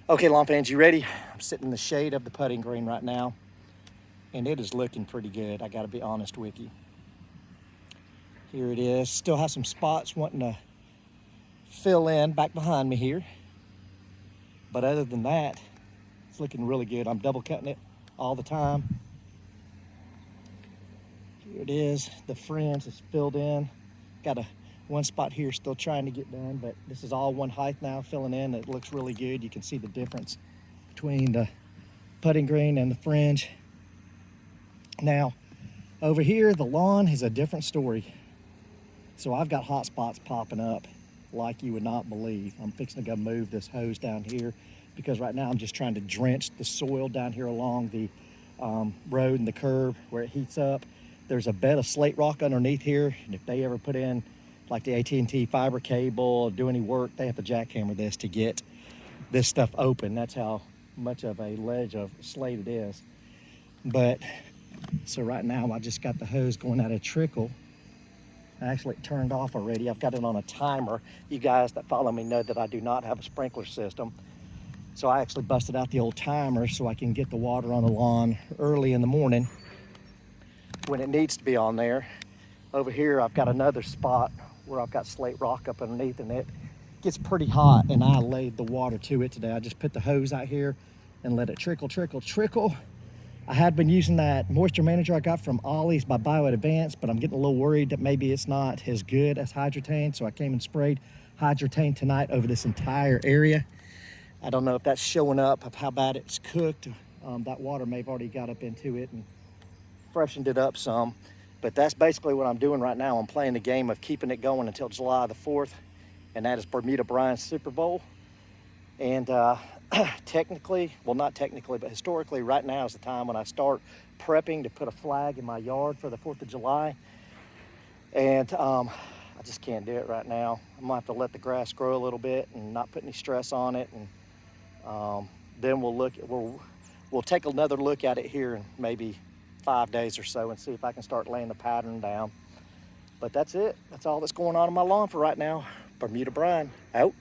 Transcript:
Okay, lawn fans, you ready? I'm sitting in the shade of the putting green right now, and it is looking pretty good. I gotta be honest with you. Here it is. Still have some spots wanting to fill in back behind me here. But other than that, it's looking really good. I'm double cutting it all the time. Here it is. The fringe is filled in. Got one spot here still trying to get done, but this is all one height now, filling in. It looks really good. You can see the difference between the putting green and the fringe. Now, over here, the lawn is a different story. So I've got hot spots popping up like you would not believe. I'm fixing to go move this hose down here because right now I'm just trying to drench the soil down here along the road and the curb where it heats up. There's a bed of slate rock underneath here, and if they ever put in like the AT&T fiber cable or do any work, they have to jackhammer this to get this stuff open. That's how much of a ledge of slate it is. But so right now I just got the hose going at a trickle. Actually, it turned off already. I've got it on a timer. You guys that follow me know that I do not have a sprinkler system. So I actually busted out the old timer so I can get the water on the lawn early in the morning when it needs to be on there. Over here, I've got another spot where I've got slate rock up underneath, and it gets pretty hot, and I laid the water to it today. I just put the hose out here and let it trickle, trickle, trickle. I had been using that moisture manager I got from Ollie's by Bio Advanced, but I'm getting a little worried that maybe it's not as good as Hydrotane, so I came and sprayed Hydrotane tonight over this entire area. I don't know if that's showing up of how bad it's cooked. That water may have already got up into it and freshened it up some, but that's basically what I'm doing right now. I'm playing the game of keeping it going until July the 4th, and that is Bermuda Brian's Super Bowl. And technically, well, not technically, but historically, right now is the time when I start prepping to put a flag in my yard for the 4th of July. And I just can't do it right now. I'm gonna have to let the grass grow a little bit and not put any stress on it. And then we'll take another look at it here in maybe 5 days or so and see if I can start laying the pattern down. But that's it. That's all that's going on my lawn for right now. Bermuda Brian, out.